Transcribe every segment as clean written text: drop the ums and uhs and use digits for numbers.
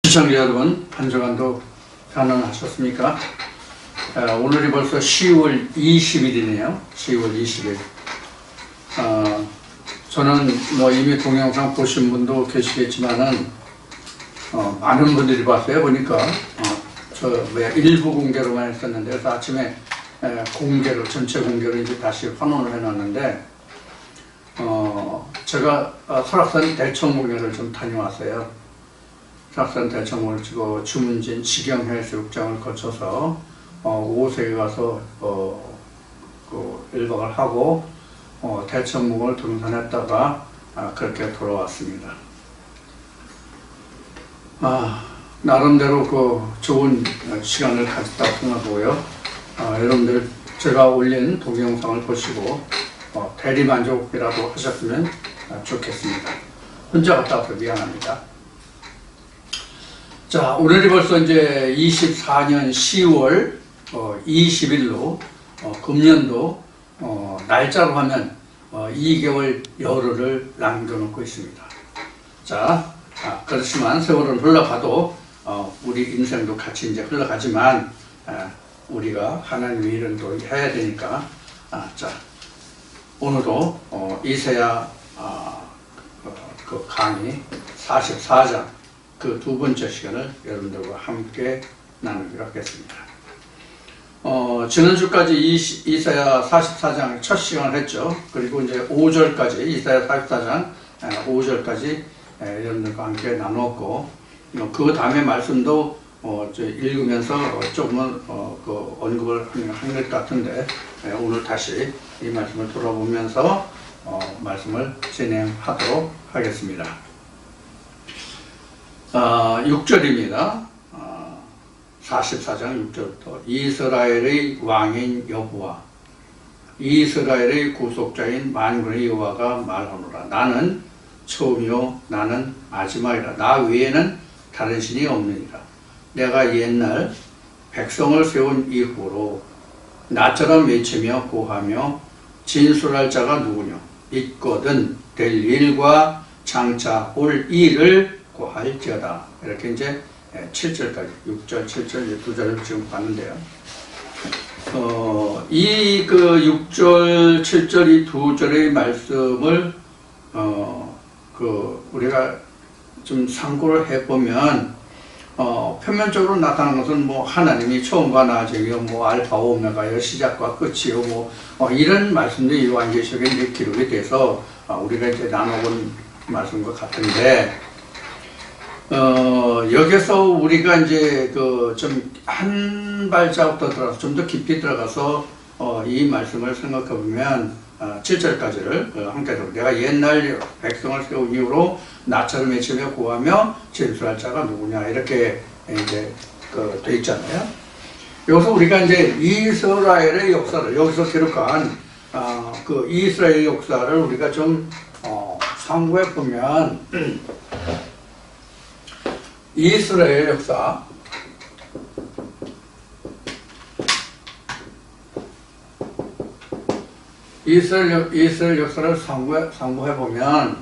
시청자 여러분, 한 주간도 편안하셨습니까? 오늘이 벌써 10월 20일이네요. 10월 20일. 저는 이미 동영상 보신 분도 계시겠지만은, 많은 분들이 봤어요. 보니까, 일부 공개로만 했었는데, 그래서 아침에 공개로, 전체 공개로 이제 다시 환원을 해놨는데, 제가 설악산 대청공연을 좀 다녀왔어요. 설악산 대청공을 치고 주문진 직영해수욕장을 거쳐서 5세에 가서 1박을 하고 대청공을 등산했다가 그렇게 돌아왔습니다. 나름대로 좋은 시간을 가졌다고 생각하고요. 여러분들 제가 올린 동영상을 보시고 대리만족이라도 하셨으면 좋겠습니다. 혼자 갔다 와서 미안합니다. 자, 오늘이 벌써 이제 24년 10월 20일로 금년도 날짜로 하면 2개월 열흘을 남겨놓고 있습니다. 자, 그렇지만 세월은 흘러가도 우리 인생도 같이 이제 흘러가지만 우리가 하나님의 일은 또 해야 되니까 자, 오늘도 이사야 그 강의 44장 그 두 번째 시간을 여러분들과 함께 나누기로 하겠습니다. 지난주까지 이사야 44장 첫 시간을 했죠. 그리고 이제 5절까지, 이사야 44장 5절까지 여러분들과 함께 나누었고, 그 다음에 말씀도 읽으면서 조금은 언급을 한 것 같은데, 오늘 다시 이 말씀을 돌아보면서 말씀을 진행하도록 하겠습니다. 6절입니다. 44장 6절부터 이스라엘의 왕인 여호와, 이스라엘의 구속자인 만군의 여호와가 말하노라. 나는 처음이요 나는 마지막이라. 나 외에는 다른 신이 없느니라. 내가 옛날 백성을 세운 이후로 나처럼 외치며 구하며 진술할 자가 누구냐. 있거든 될 일과 장차 올 일을 구할지어다. 이렇게 이제 7절까지 6절, 7절, 두 절을 지금 봤는데요. 이 6절, 7절 이 두 절의 말씀을 우리가 좀 참고를 해보면 표면적으로 나타나는 것은 하나님이 처음과 나중이요, 알파 오메가요, 시작과 끝이요, 이런 말씀들이 요한계시록에 이제 기록이 돼서 우리가 이제 나눠본 말씀과 같은데, 여기서 우리가 이제 좀 한 발자국 더 들어가서 좀 더 깊이 들어가서 이 말씀을 생각해 보면 7절까지를 함께 들어. 내가 옛날 백성을 세운 이후로 나처럼 외치며 구하며 진술할 자가 누구냐, 이렇게 이제 돼 있잖아요. 여기서 우리가 이제 이스라엘의 역사를, 여기서 기록한 이스라엘의 역사를 우리가 좀 참고해 보면 이스라엘 역사, 이스라엘 역사를 참고해 보면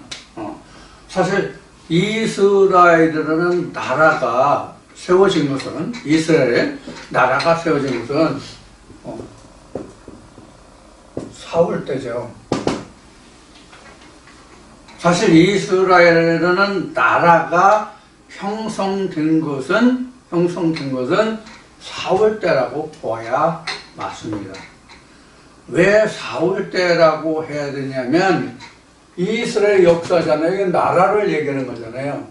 사실 이스라엘이라는 나라가 세워진 것은, 이스라엘 나라가 세워진 것은 사울 때죠. 사실 이스라엘이라는 나라가 형성된 것은 사울 때라고 보아야 맞습니다. 왜 사울 때라고 해야 되냐면 이스라엘 역사잖아요. 이게 나라를 얘기하는 거잖아요.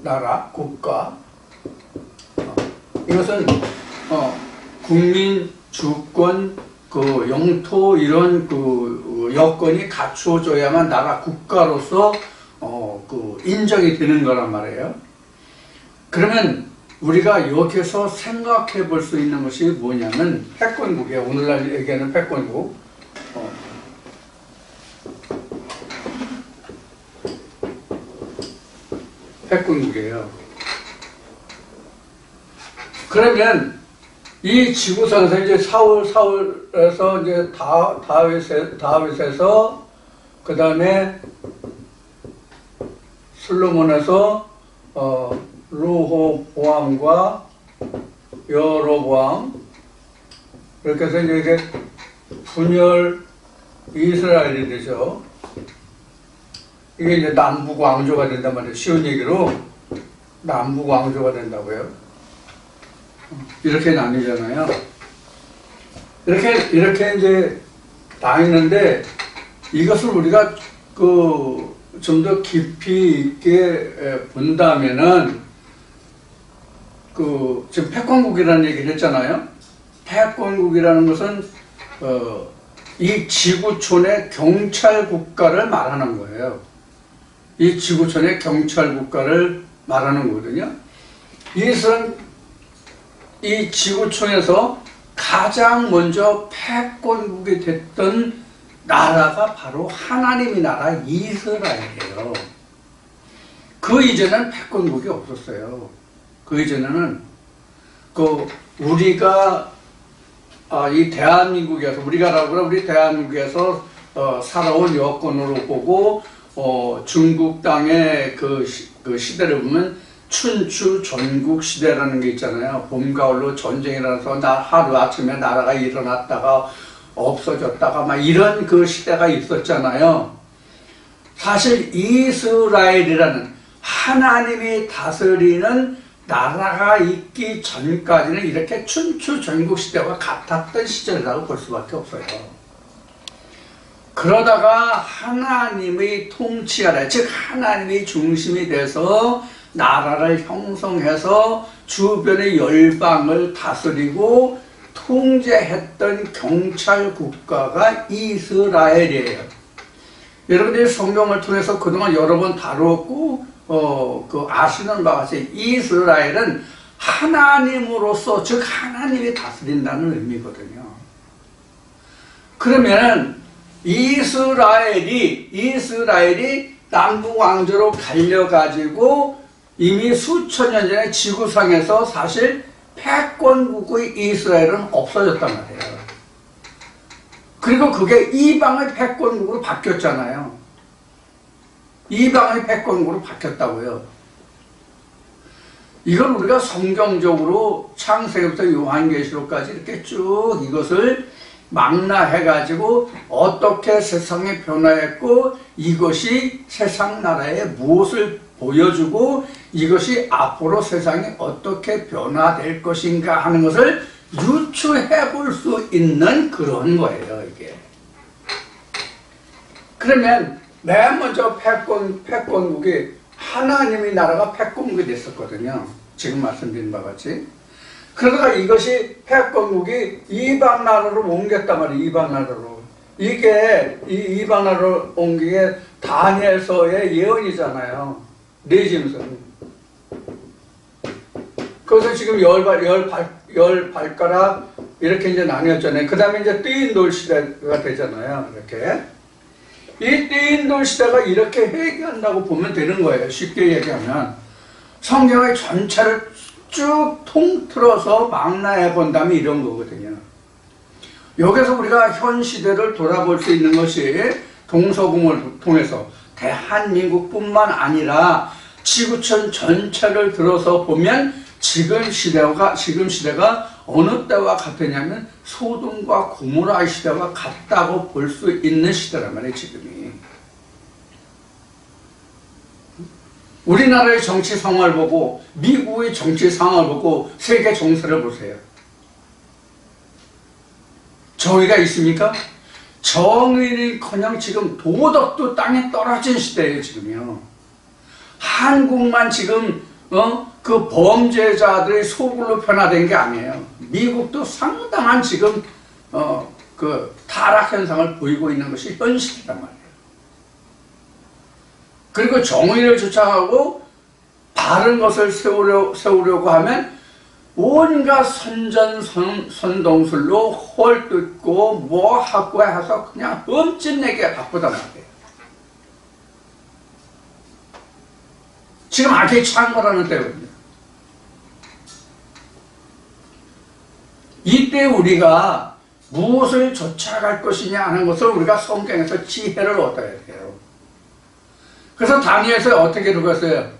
나라, 국가. 이것은 국민, 주권, 영토 이런 여건이 갖추어져야만 나라, 국가로서 인정이 되는 거란 말이에요. 그러면 우리가 여기서 생각해 볼 수 있는 것이 뭐냐면 패권국이에요. 오늘날 얘기하는 패권국. 패권국이에요. 그러면 이 지구상에서 이제 사울에서 이제 다윗에서 그 다음에 솔로몬에서 르호보암과 여로보암 이렇게 해서 이제 분열 이스라엘이 되죠. 이게 이제 남북 왕조가 된단 말이에요. 쉬운 얘기로 남북 왕조가 된다고요. 이렇게 나뉘잖아요. 이렇게 이제 나뉘는데 이것을 우리가 좀 더 깊이 있게 본다면은 지금 패권국이라는 얘기를 했잖아요. 패권국이라는 것은 이 지구촌의 경찰 국가를 말하는 거예요. 이 지구촌의 경찰 국가를 말하는 거거든요. 이것은 이 지구촌에서 가장 먼저 패권국이 됐던 나라가 바로 하나님의 나라 이스라엘이에요. 그 이전에는 패권국이 없었어요. 그 이전에는 우리가 이 대한민국에서 우리 대한민국에서 살아온 여건으로 보고 중국 땅의 그 시대를 보면 춘추 전국 시대라는 게 있잖아요. 봄 가을로 전쟁이 일어나서 하루 아침에 나라가 일어났다가 없어졌다가 막 이런 그 시대가 있었잖아요. 사실 이스라엘이라는 하나님이 다스리는 나라가 있기 전까지는 이렇게 춘추 전국 시대와 같았던 시절이라고 볼 수밖에 없어요. 그러다가 하나님의 통치 아래, 즉 하나님이 중심이 돼서 나라를 형성해서 주변의 열방을 다스리고 통제했던 경찰 국가가 이스라엘이에요. 여러분들이 성경을 통해서 그동안 여러 번 다루었고 아시는 바와 같이 이스라엘은 하나님으로서, 즉 하나님이 다스린다는 의미거든요. 그러면 이스라엘이 남북 왕조로 갈려가지고 이미 수천 년 전에 지구상에서 사실 패권국의 이스라엘은 없어졌단 말이에요. 그리고 그게 이방의 패권국으로 바뀌었잖아요. 이방의 패권국으로 바뀌었다고요. 이걸 우리가 성경적으로 창세기부터 요한계시록까지 이렇게 쭉 이것을 망라해가지고 어떻게 세상이 변화했고 이것이 세상 나라에 무엇을 보여주고 이것이 앞으로 세상이 어떻게 변화될 것인가 하는 것을 유추해 볼 수 있는 그런 거예요, 이게. 그러면 맨 먼저 패권국이 하나님의 나라가 패권국이 됐었거든요. 지금 말씀드린 바와 같이. 그러다가 이것이 패권국이 이방 나라로 옮겼단 말이에요. 이방 나라로. 이게 이방 나라로 옮기게 다니엘서의 예언이잖아요. 내짐선. 그래서 지금 열 발가락 이렇게 이제 나뉘었잖아요. 그 다음에 이제 뜨인 돌 시대가 되잖아요. 이렇게. 이 뜨인 돌 시대가 이렇게 회귀한다고 보면 되는 거예요. 쉽게 얘기하면. 성경의 전체를 쭉 통틀어서 망라해 본다면 이런 거거든요. 여기서 우리가 현 시대를 돌아볼 수 있는 것이 동서궁을 통해서 대한민국뿐만 아니라 지구촌 전체를 들어서 보면 지금 시대가 어느 때와 같으냐면 소돔과 고모라 시대와 같다고 볼 수 있는 시대란 말이에요. 지금이. 우리나라의 정치 상황을 보고 미국의 정치 상황을 보고 세계 정세를 보세요. 정의가 있습니까? 정의는커녕 지금 도덕도 땅에 떨어진 시대예요. 지금요. 한국만 지금 그 범죄자들의 소굴로 변화된 게 아니에요. 미국도 상당한 지금 그 타락 현상을 보이고 있는 것이 현실이란 말이에요. 그리고 정의를 주창하고 바른 것을 세우려고 하면 온갖 선동술로 헐뜯고 뭐 하고 해서 그냥 흠집내게 바쁘단 말이에요. 지금 악이 창궐하는 때거든요. 이때 우리가 무엇을 쫓아갈 것이냐 하는 것을 우리가 성경에서 지혜를 얻어야 돼요. 그래서 다니엘서 어떻게 읽었어요?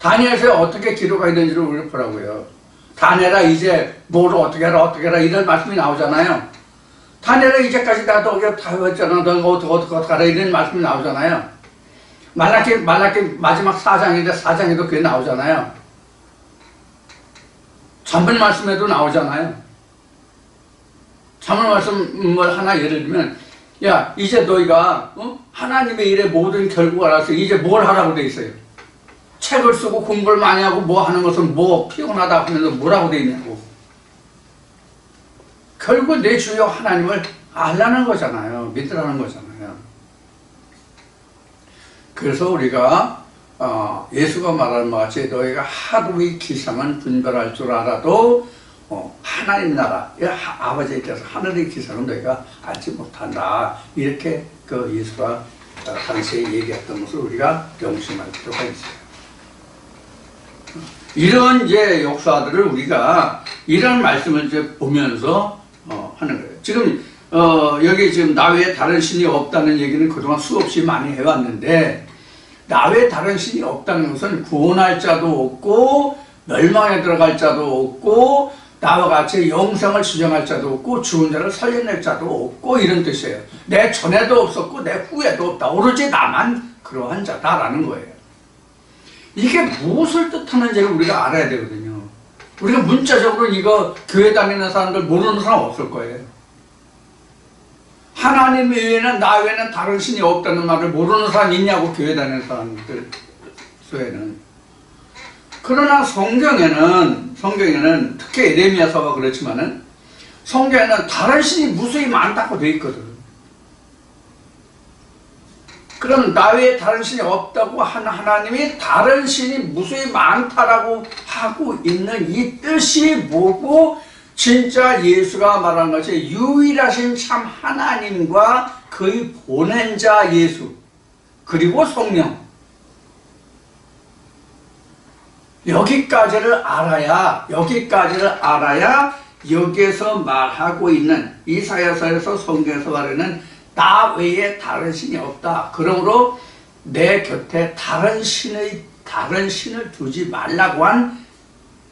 다니엘서에 어떻게 기록하게 되는지를 우리가 보라고요. 다니엘아 이제 뭐를 어떻게 해라 이런 말씀이 나오잖아요. 다니엘아 이제까지 나도 다 했잖아. 너 어떻게 하라 이런 말씀이 나오잖아요. 말라기 마지막 4장인데 4장에도 그게 나오잖아요. 전번 말씀에도 나오잖아요. 전번 말씀을 하나 예를 들면 야 이제 너희가 하나님의 일에 모든 결과가 나서 이제 뭘 하라고 돼 있어요. 책을 쓰고 공부를 많이 하고 뭐 하는 것은 뭐 피곤하다 하면서 뭐라고 돼 있냐고. 결국 내 주여 하나님을 알라는 거잖아요. 믿으라는 거잖아요. 그래서 우리가 예수가 말하는 것 같이 너희가 하루 이 기상은 분별할 줄 알아도 하나님 나라 아버지께서 하늘의 기상은 너희가 알지 못한다. 이렇게 그 예수가 당시에 얘기했던 것을 우리가 명심할 필요가 있어요. 이런 이제 역사들을 우리가 이런 말씀을 이제 보면서 하는 거예요. 지금 여기 지금 나 외에 다른 신이 없다는 얘기는 그동안 수없이 많이 해왔는데 나 외에 다른 신이 없다는 것은 구원할 자도 없고 멸망에 들어갈 자도 없고 나와 같이 영생을 지정할 자도 없고 죽은 자를 살려낼 자도 없고 이런 뜻이에요. 내 전에도 없었고 내 후에도 없다. 오로지 나만 그러한 자다라는 거예요. 이게 무엇을 뜻하는지를 우리가 알아야 되거든요. 우리가 문자적으로 이거 교회 다니는 사람들 모르는 사람 없을 거예요. 하나님 외에는 나 외에는 다른 신이 없다는 말을 모르는 사람 있냐고 교회 다니는 사람들 수에는. 그러나 성경에는 특히 에레미야서가 그렇지만은 성경에는 다른 신이 무수히 많다고 되어 있거든. 그럼 나 외에 다른 신이 없다고 한 하나님이 다른 신이 무수히 많다라고 하고 있는 이 뜻이 뭐고 진짜 예수가 말한 것이 유일하신 참 하나님과 그의 보낸 자 예수 그리고 성령 여기까지를 알아야 여기에서 말하고 있는 이사야서에서 성경에서 말하는 나 외에 다른 신이 없다. 그러므로 내 곁에 다른 신을 두지 말라고 한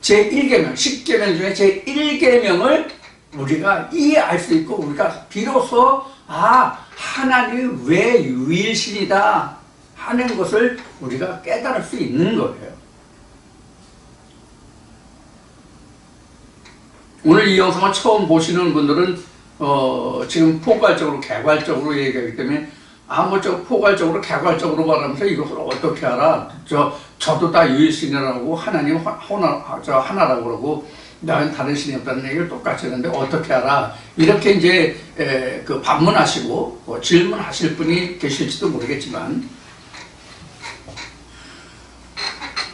제1계명, 10계명 중에 제1계명을 우리가 이해할 수 있고 우리가 비로소 하나님이 왜 유일신이다 하는 것을 우리가 깨달을 수 있는 거예요. 오늘 이 영상을 처음 보시는 분들은 지금 포괄적으로 개괄적으로 얘기하기 때문에 포괄적으로 개괄적으로 말하면서 이것을 어떻게 알아? 저도 다 유일신이라고 하나님 하나라고 그러고 나는 다른 신이 없다는 얘기를 똑같이 했는데 어떻게 알아? 이렇게 이제 그 반문하시고 질문하실 분이 계실지도 모르겠지만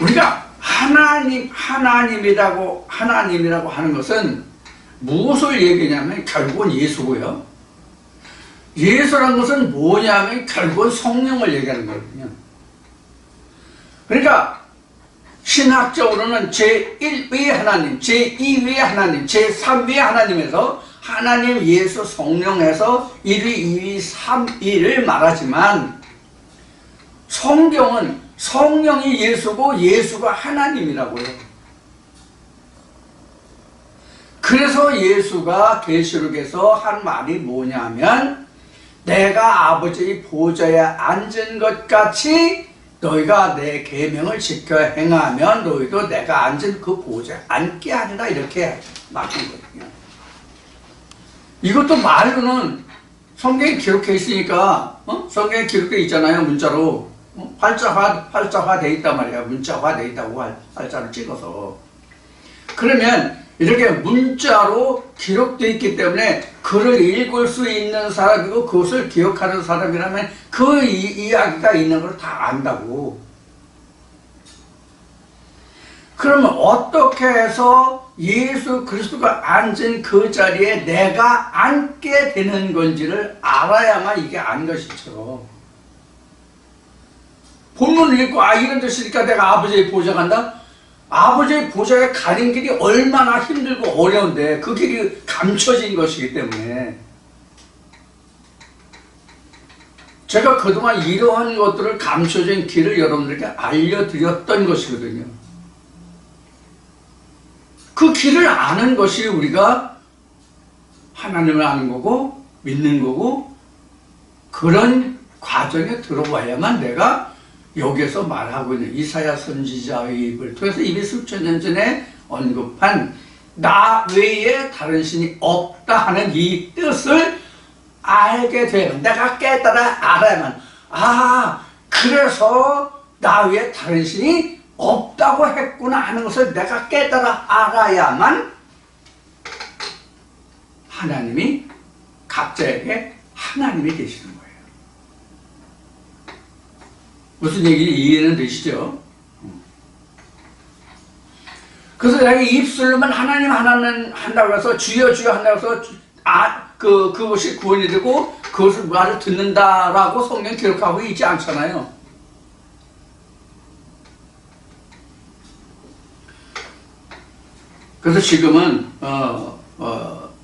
우리가 하나님이라고 하는 것은 무엇을 얘기냐면 결국은 예수고요. 예수라는 것은 뭐냐면 결국은 성령을 얘기하는 거거든요. 그러니까 신학적으로는 제1위 하나님, 제2위 하나님, 제3위 하나님에서 하나님, 예수, 성령에서 1위, 2위, 3위를 말하지만 성경은 성령이 예수고 예수가 하나님이라고요. 그래서 예수가 계시록에서 한 말이 뭐냐면 내가 아버지의 보좌에 앉은 것 같이 너희가 내 계명을 지켜 행하면 너희도 내가 앉은 그 보좌에 앉게 하리라 이렇게 말하거든요. 이것도 말로는 성경에 기록해 있으니까 성경에 기록돼 있잖아요. 문자로 활자화 돼 있단 말이야. 문자화 돼 있다고 활자를 찍어서. 그러면 이렇게 문자로 기록되어 있기 때문에 글을 읽을 수 있는 사람이고 그것을 기억하는 사람이라면 그 이야기가 있는 걸 다 안다고. 그러면 어떻게 해서 예수 그리스도가 앉은 그 자리에 내가 앉게 되는 건지를 알아야만 이게 안 것이죠. 본문을 읽고 이런 뜻이니까 내가 아버지의 보좌 간다? 아버지의 보좌에 가는 길이 얼마나 힘들고 어려운데 그 길이 감춰진 것이기 때문에 제가 그동안 이러한 것들을 감춰진 길을 여러분들에게 알려드렸던 것이거든요. 그 길을 아는 것이 우리가 하나님을 아는 거고 믿는 거고, 그런 과정에 들어와야만 내가 여기에서 말하고 있는 이사야 선지자의 입을 통해서 이미 수천 년 전에 언급한 나 외에 다른 신이 없다 하는 이 뜻을 알게 되면, 내가 깨달아 알아야만, 그래서 나 외에 다른 신이 없다고 했구나 하는 것을 내가 깨달아 알아야만 하나님이 각자에게 하나님이 되시는 거예요. 무슨 얘기인지 이해는 되시죠? 그래서 내가 입술로만 하나님 한다고 해서 주여 주여 한다고 해서 그것이 구원이 되고 그것을 말을 듣는다라고 성경 기록하고 있지 않잖아요. 그래서 지금은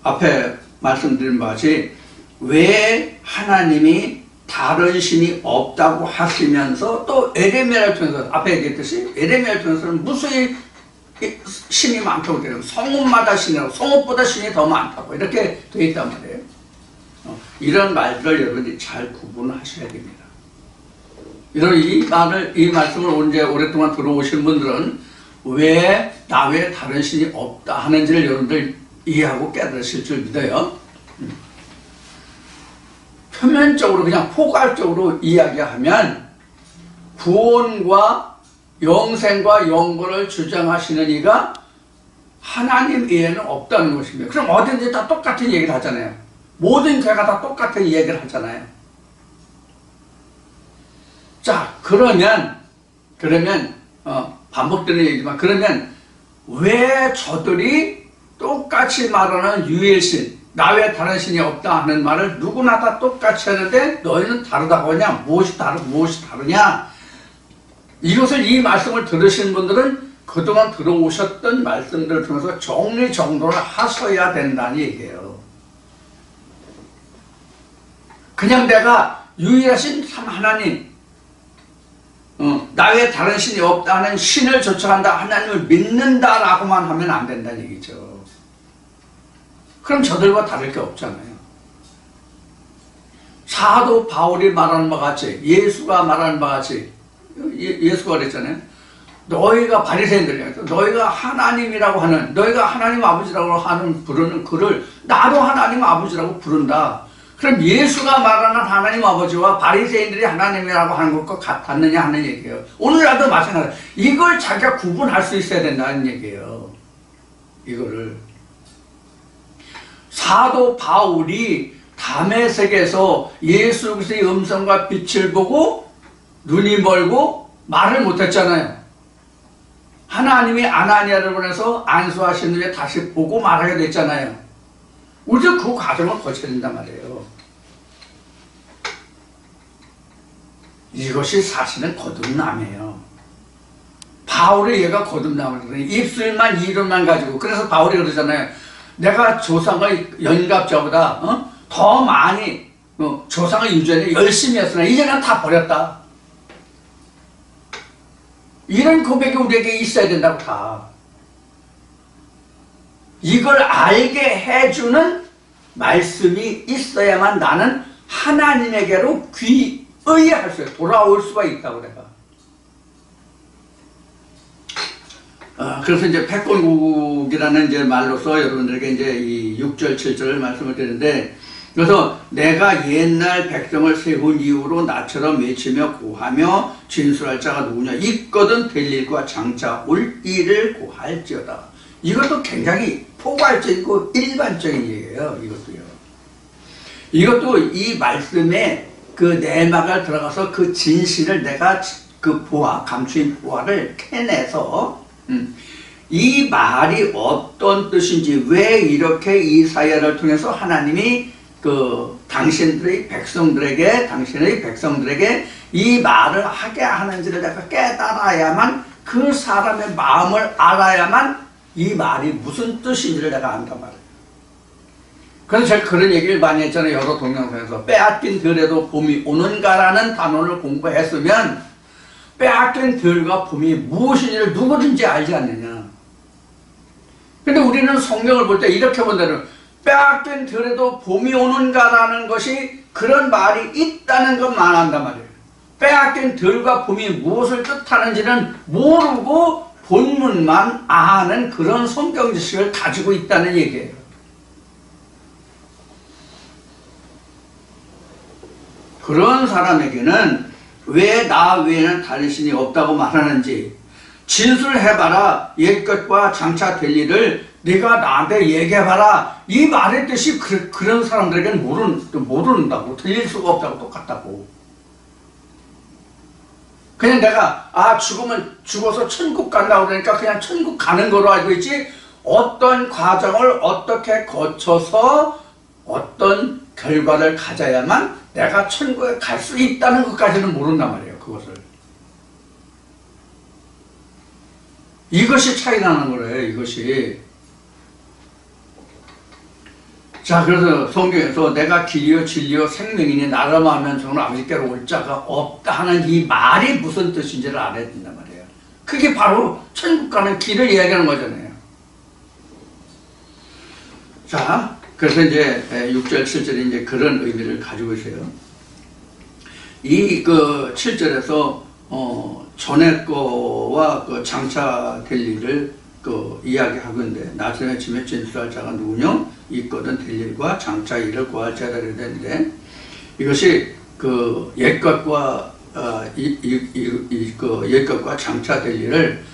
앞에 말씀드린 바와 같이 왜 하나님이 다른 신이 없다고 하시면서 또 에레미야를 통해서 앞에 얘기했듯이 에레미야를 통해서는 무수히 신이 많다고 되는, 성읍마다 신이라고, 성읍보다 신이 더 많다고 이렇게 되어 있단 말이에요. 이런 말들을 여러분이 잘 구분하셔야 됩니다. 이런 이 말씀을 오랫동안 들어오신 분들은 왜 나 외에 다른 신이 없다 하는지를 여러분들 이해하고 깨달으실 줄 믿어요. 표면적으로 그냥 포괄적으로 이야기하면 구원과 영생과 영권을 주장하시는 이가 하나님 외에는 없다는 것입니다. 그럼 어딘지 다 똑같은 얘기를 하잖아요. 모든 교회가 다 똑같은 얘기를 하잖아요. 자, 그러면 반복되는 얘기지만, 그러면 왜 저들이 똑같이 말하는 유일신, 나 외에 다른 신이 없다 하는 말을 누구나 다 똑같이 하는데 너희는 다르다고 하냐? 무엇이 다르냐? 이것을, 이 말씀을 들으신 분들은 그동안 들어오셨던 말씀들을 통해서 정리정돈을 하셔야 된다는 얘기예요. 그냥 내가 유일하신 참 하나님, 나 외에 다른 신이 없다는 신을 좇아간다, 하나님을 믿는다라고만 하면 안 된다는 얘기죠. 그럼 저들과 다를 게 없잖아요. 사도 바울이 말하는 바와 같이, 예수가 말하는 바와 같이, 예수가 그랬잖아요. 너희가 바리새인들이야. 너희가 하나님이라고 하는, 너희가 하나님 아버지라고 하는 부르는 그를 나도 하나님 아버지라고 부른다. 그럼 예수가 말하는 하나님 아버지와 바리새인들이 하나님이라고 하는 것과 같았느냐 하는 얘기예요. 오늘날도 마찬가지예요. 이걸 자기가 구분할 수 있어야 된다는 얘기예요. 이거를 사도 바울이 다메섹에서 예수 그리스도의 음성과 빛을 보고 눈이 멀고 말을 못했잖아요. 하나님이 아나니아를 보내서 안수하신 후에 다시 보고 말하게 됐잖아요. 우리도 그 과정을 거쳐야 된단 말이에요. 이것이 사실은 거듭남이에요. 바울의 얘가 거듭남을, 입술만 이름만 가지고. 그래서 바울이 그러잖아요. 내가 조상의 연갑자보다 더 많이 조상의 유전에 열심히 했으나 이제는 다 버렸다. 이런 고백이 우리에게 있어야 된다고. 다 이걸 알게 해주는 말씀이 있어야만 나는 하나님에게로 의할 수 있어요. 돌아올 수가 있다고 내가. 그래서 이제 패권국이라는 이제 말로서 여러분들에게 이제 이 6절, 7절을 말씀을 드리는데, 그래서 내가 옛날 백성을 세운 이후로 나처럼 외치며 고하며 진술할 자가 누구냐? 있거든 될 일과 장차 올 일을 고할지어다. 이것도 굉장히 포괄적이고 일반적인 얘기예요. 이것도 이 말씀에 그 내막을 들어가서 그 진실을 내가 그 감추인 보화를 캐내서 이 말이 어떤 뜻인지, 왜 이렇게 이사야를 통해서 하나님이 당신의 백성들에게 이 말을 하게 하는지를 내가 깨달아야만, 그 사람의 마음을 알아야만 이 말이 무슨 뜻인지를 내가 안단 말이에요. 그래서 제가 그런 얘기를 많이 했잖아요. 여러 동영상에서. 빼앗긴 들에도 봄이 오는가라는 단원을 공부했으면 빼앗긴 들과 봄이 무엇인지를 누구든지 알지 않느냐. 근데 우리는 성경을 볼 때 이렇게 본다면 빼앗긴 들에도 봄이 오는가라는 것이 그런 말이 있다는 것만 안단 말이에요. 빼앗긴 들과 봄이 무엇을 뜻하는지는 모르고 본문만 아는 그런 성경 지식을 가지고 있다는 얘기예요. 그런 사람에게는 왜 나 외에는 다른 신이 없다고 말하는지 진술해봐라. 옛것과 장차 될 일을 네가 나한테 얘기해봐라. 이 말의 뜻이 그런 사람들에게는 모른다고. 들릴 수가 없다고 똑같다고. 그냥 내가 죽으면 죽어서 천국 간다고 그러니까 그냥 천국 가는 거로 알고 있지, 어떤 과정을 어떻게 거쳐서 어떤 결과를 가져야만 내가 천국에 갈 수 있다는 것까지는 모른단 말이에요. 그것을. 이것이 차이 나는 거예요. 이것이. 자, 그래서 성경에서 내가 길이요 진리요 생명이니 나를 하면 저는 아버지께로 올 자가 없다 하는 이 말이 무슨 뜻인지를 알아야 된단 말이에요. 그게 바로 천국 가는 길을 이야기하는 거잖아요. 자, 그래서 이제 6절, 7절이 이제 그런 의미를 가지고 있어요. 이 7절에서 전에 거와 그 장차 될 일을 이야기하고 있는데, 나중에 짐에 진술할 자가 누구냐? 있거든 될 일과 장차 일을 구할 자다 그래야 되는데, 이것이 옛것과 옛것과 장차 될 일을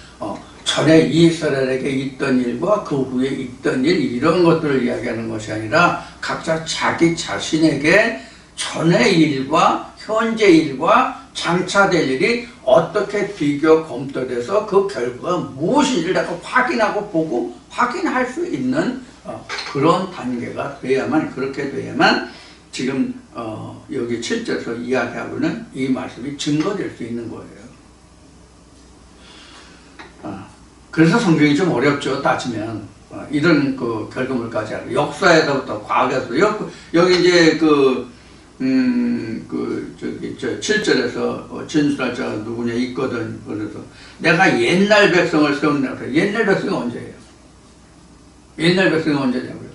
전에 이스라엘에게 있던 일과 그 후에 있던 일, 이런 것들을 이야기하는 것이 아니라 각자 자기 자신에게 전의 일과 현재 일과 장차 될 일이 어떻게 비교 검토돼서 그 결과가 무엇인지를 내가 확인하고 보고 확인할 수 있는 그런 단계가 돼야만, 그렇게 돼야만 지금 여기 7절에서 이야기하고 있는 이 말씀이 증거될 수 있는 거예요. 그래서 성경이 좀 어렵죠. 따지면 이런 결과물까지 하고 역사에서부터 과거에서 여기 이제 7절에서 진술할 자가 누구냐 있거든. 그래서 내가 옛날 백성을 세운다고. 옛날 백성이 언제예요? 옛날 백성이 언제냐고요?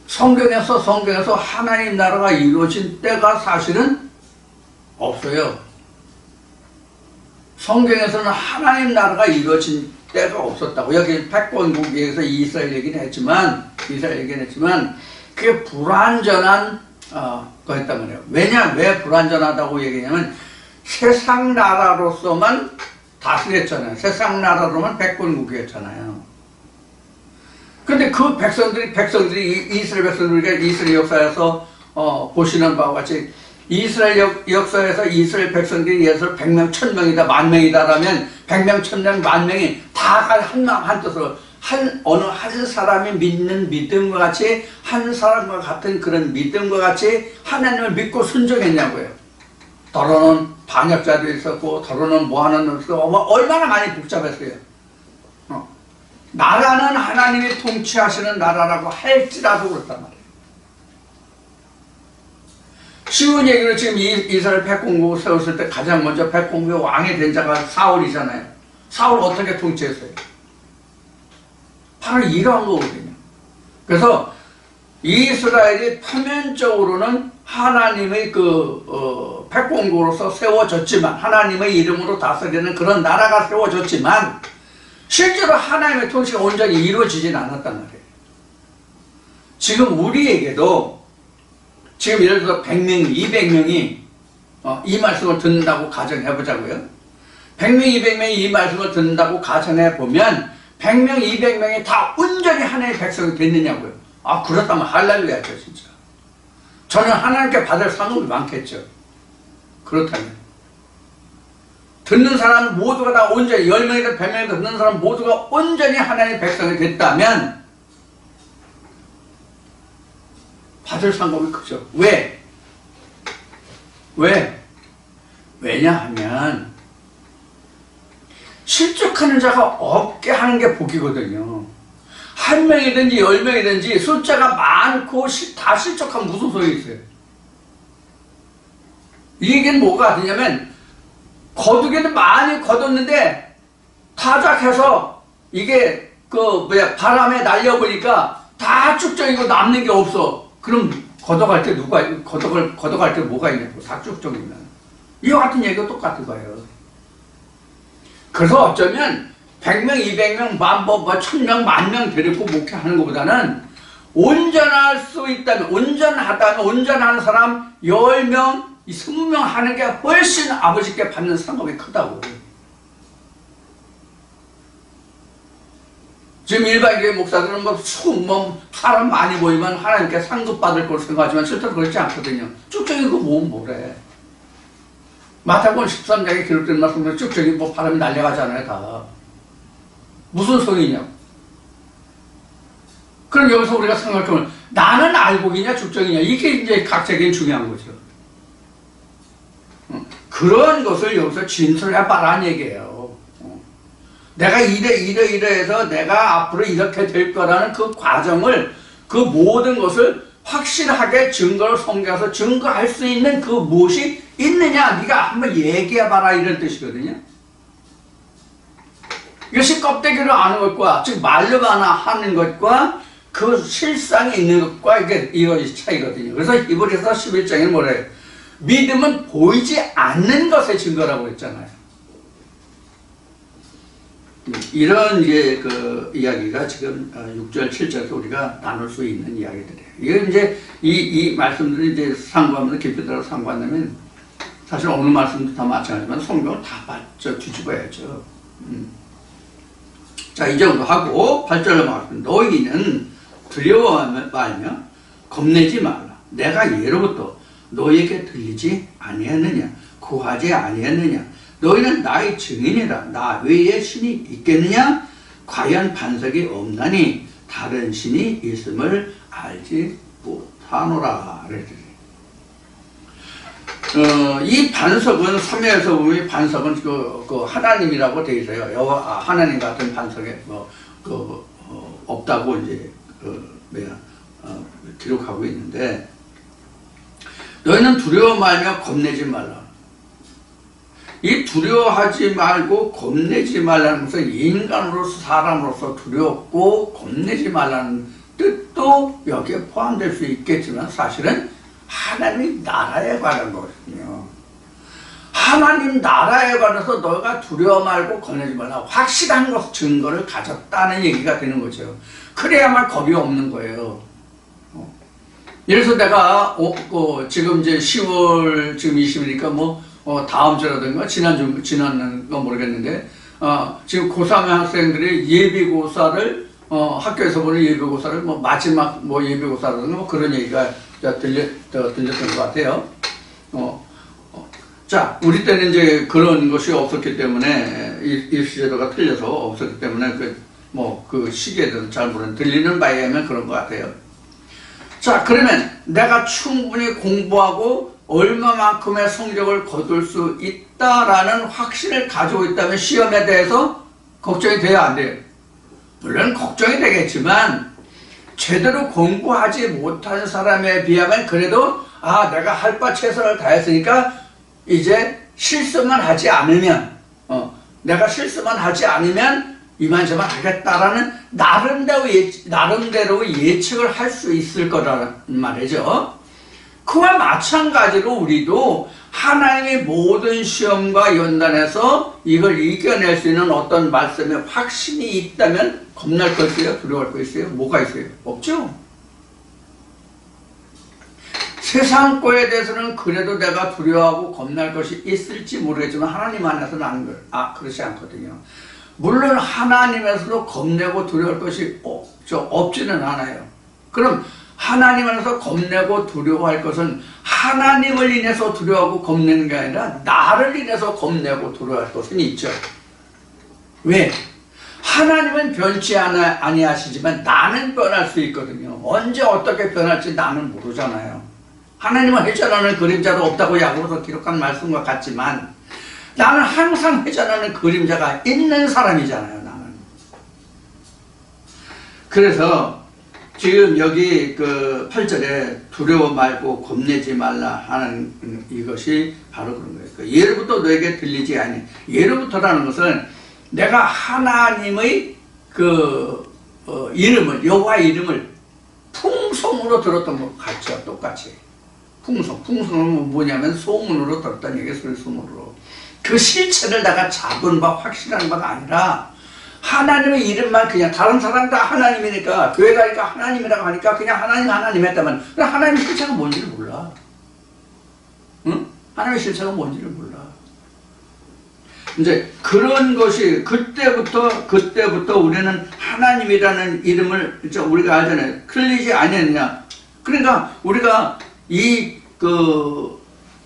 성경에서 하나님 나라가 이루어진 때가 사실은 없어요. 성경에서는 하나님 나라가 이루어진 때가 없었다고. 여기 패권국에서 이스라엘 얘기는 했지만 그게 불완전한 거였단 말이에요. 왜 불완전하다고 얘기하냐면 세상 나라로서만 다스렸잖아요. 세상 나라로만 패권국이었잖아요. 근데 그 백성들이 이스라엘 백성들이 이스라엘 역사에서 보시는 바와 같이 이스라엘 역사에서 이스라엘 백성들이 예를 100명, 1000명이다, 10,000명이다라면 100명, 1000명, 10,000명이 다 한 마음 한 뜻으로 어느 한 사람이 믿는 믿음과 같이, 한 사람과 같은 그런 믿음과 같이 하나님을 믿고 순종했냐고요. 더러는 반역자도 있었고, 더러는 뭐하는 놈도 있었고, 얼마나 많이 복잡했어요. 나라는 하나님이 통치하시는 나라라고 할지라도 그렇단 말이에요. 쉬운 얘기로 지금 이스라엘 백공국 세웠을 때 가장 먼저 백공국의 왕이 된 자가 사울이잖아요. 사울 어떻게 통치했어요? 바로 이러한 거거든요. 그래서 이스라엘이 표면적으로는 하나님의 백공국으로서 세워졌지만, 하나님의 이름으로 다스리는 그런 나라가 세워졌지만 실제로 하나님의 통치가 온전히 이루어지진 않았단 말이에요. 지금 우리에게도 지금 예를 들어서 100명, 200명이 이 말씀을 듣는다고 가정해보자고요. 100명, 200명이 이 말씀을 듣는다고 가정해보면 100명, 200명이 다 온전히 하나님의 백성이 됐느냐고요. 그렇다면 할렐루야죠, 진짜. 저는 하나님께 받을 상급이 많겠죠. 그렇다면. 듣는 사람 모두가 다 온전히, 10명이든 100명이든 듣는 사람 모두가 온전히 하나님의 백성이 됐다면 받을 상급이 크죠. 왜? 왜냐하면 실족하는 자가 없게 하는 게 복이거든요. 한 명이든지 10명이든지 숫자가 많고 다 실족하면 무슨 소용이 있어요? 이 얘기는 뭐가 같으냐면 거두기는 많이 거뒀는데 타작해서 이게 바람에 날려보니까 다 쭉정이고 남는 게 없어. 그럼 걷어갈 때 걷어갈 때 뭐가 있냐고. 다 쭉정이면. 이와 같은 얘기가 똑같은 거예요. 그래서 어쩌면 100명, 200명, 1000명, 10,000명 데리고 목회하는 것보다는 온전할 수 있다면, 온전하는 사람 10명, 20명 하는 게 훨씬 아버지께 받는 상급이 크다고. 지금 일반 교회 목사들은 사람 많이 모이면 하나님께 상급 받을 걸 생각하지만 실제로 그렇지 않거든요. 쭉정이 그 모으면 뭐래. 마태복음 13장에 기록된 말씀으로 쭉정이 바람이 날려가잖아요, 다. 무슨 소리냐고. 그럼 여기서 우리가 생각하면 나는 알곡이냐 쭉정이냐 이게 이제 각자에게 중요한 거죠. 그런 것을 여기서 진술해봐라는 얘기예요. 내가 이래해서 내가 앞으로 이렇게 될 거라는 그 과정을, 그 모든 것을 확실하게 증거를 성경에서 증거할 수 있는 그 무엇이 있느냐 네가 한번 얘기해봐라 이런 뜻이거든요. 이것이 껍데기로 아는 것과 즉 말로만 하는 것과 그 실상이 있는 것과 이것이 차이거든요. 그래서 히브리서 11장에는 뭐래요? 믿음은 보이지 않는 것의 증거라고 했잖아요. 이런 이야기가 지금 6절, 7절에서 우리가 나눌 수 있는 이야기들이에요. 이게 이제 이 말씀들이 이제 상고하면서 깊이 들어 상고한다면 사실 어느 말씀도 다 마찬가지지만 성경을 다 뒤집어야죠. 자, 이 정도 하고 8절로 말합니다. 너희는 두려워하며 말며 겁내지 말라. 내가 예로부터 너희에게 들리지 아니했느냐? 구하지 아니했느냐? 너희는 나의 증인이라. 나 외에 신이 있겠느냐? 과연 반석이 없나니 다른 신이 있음을 알지 못하노라. 이 반석은 삼위에서 보면 반석은 그 하나님이라고 되어 있어요. 하나님 같은 반석에 없다고 이제 기록하고 있는데, 너희는 두려워 말며 겁내지 말라. 이 두려워하지 말고 겁내지 말라는 것은 인간으로서 사람으로서 두렵고 겁내지 말라는 뜻도 여기에 포함될 수 있겠지만 사실은 하나님 나라에 관한 거거든요. 하나님 나라에 관해서 너가 두려워 말고 겁내지 말라. 확실한 것 증거를 가졌다는 얘기가 되는 거죠. 그래야만 겁이 없는 거예요. 예를 들어서 내가 지금 이제 10월 지금 20일이니까 다음 주라든가 지난 건 모르겠는데 지금 고3 학생들이 예비고사를 학교에서 보는 예비고사를 마지막 예비고사라든가 그런 얘기가 들렸던 것 같아요. 자, 우리 때는 이제 그런 것이 없었기 때문에 이 시제도가 틀려서 없었기 때문에 그 시기에 대해서 잘 모르는 들리는 바에 의하면 그런 것 같아요. 자, 그러면 내가 충분히 공부하고 얼마만큼의 성적을 거둘 수 있다라는 확신을 가지고 있다면 시험에 대해서 걱정이 돼야 안 돼요? 물론 걱정이 되겠지만 제대로 공부하지 못한 사람에 비하면 그래도 내가 할 바 최선을 다했으니까 이제 실수만 하지 않으면 내가 실수만 하지 않으면 이만저만 하겠다라는 나름대로 예측을 할 수 있을 거라는 말이죠. 그와 마찬가지로 우리도 하나님의 모든 시험과 연단해서 이걸 이겨낼 수 있는 어떤 말씀에 확신이 있다면 겁날 거 있어요? 두려워할 거 있어요? 뭐가 있어요? 없죠? 세상 거에 대해서는 그래도 내가 두려워하고 겁날 것이 있을지 모르겠지만 하나님 안에서는 그렇지 않거든요. 물론 하나님에서도 겁내고 두려워할 것이 없지는 않아요. 그럼 하나님 안에서 겁내고 두려워할 것은 하나님을 인해서 두려워하고 겁내는 게 아니라 나를 인해서 겁내고 두려워할 것은 있죠. 왜? 하나님은 변치 아니하시지만 나는 변할 수 있거든요. 언제 어떻게 변할지 나는 모르잖아요. 하나님은 회전하는 그림자도 없다고 야고보서 기록한 말씀과 같지만 나는 항상 회전하는 그림자가 있는 사람이잖아요. 나는. 그래서 지금 여기 그 8절에 두려워 말고 겁내지 말라 하는 이것이 바로 그런 거예요. 그 예로부터 너에게 들리지 아니. 예로부터라는 것은 내가 하나님의 이름을, 여호와 이름을 풍성으로 들었던 것 같죠. 똑같이. 풍성은 뭐냐면 소문으로 들었다는 얘기예요. 소문으로. 그 실체를 내가 잡은 바, 확실한 바가 아니라 하나님의 이름만 그냥 다른 사람 다 하나님이니까 교회 가니까 하나님이라고 하니까 그냥 하나님 했다면 하나님의 실체가 뭔지를 몰라. 응? 하나님의 실체가 뭔지를 몰라. 이제 그런 것이 그때부터 우리는 하나님이라는 이름을 우리가 알잖아요. 틀리지 아니했냐. 그러니까 우리가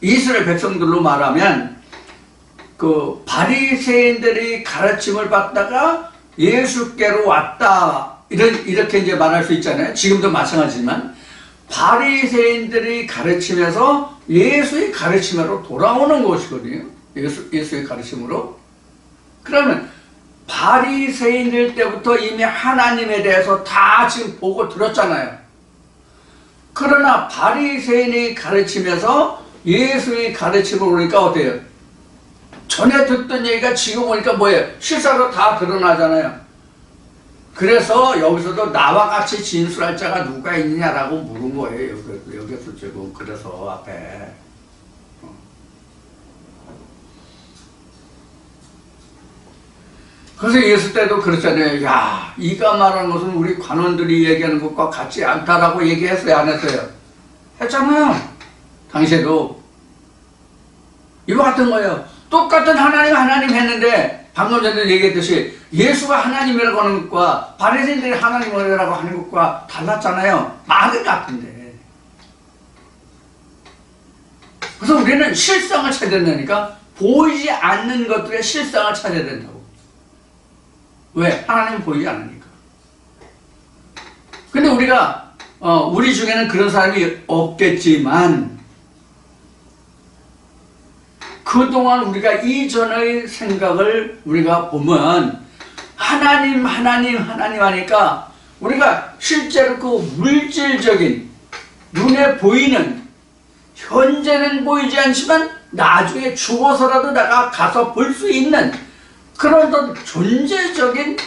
이스라엘 백성들로 말하면 그 바리새인들의 가르침을 받다가 예수께로 왔다 이렇게 이제 말할 수 있잖아요. 지금도 마찬가지지만 바리새인들의 가르침에서 예수의 가르침으로 돌아오는 것이거든요. 예수의 가르침으로. 그러면 바리새인들 때부터 이미 하나님에 대해서 다 지금 보고 들었잖아요. 그러나 바리새인의 가르침에서 예수의 가르침을 오니까 어때요? 전에 듣던 얘기가 지금 오니까 뭐예요? 실사로 다 드러나잖아요. 그래서 여기서도 나와 같이 진술할 자가 누가 있느냐라고 물은 거예요. 여기서 지금 그래서 앞에. 그래서 예수 때도 그랬잖아요. 야, 이가 말하는 것은 우리 관원들이 얘기하는 것과 같지 않다라고 얘기했어요? 안 했어요? 했잖아요. 당시에도. 이거 같은 거예요. 똑같은 하나님 했는데 방금 전에 얘기했듯이 예수가 하나님이라고 하는 것과 바리새인들이 하나님이라고 하는 것과 달랐잖아요. 말은 같은데. 그래서 우리는 실상을 찾아야 된다니까. 보이지 않는 것들의 실상을 찾아야 된다고. 왜? 하나님은 보이지 않으니까. 근데 우리가 우리 중에는 그런 사람이 없겠지만 그동안 우리가 이전의 생각을 우리가 보면 하나님 하니까 우리가 실제로 그 물질적인 눈에 보이는 현재는 보이지 않지만 나중에 죽어서라도 내가 가서 볼 수 있는 그런 어떤 존재적인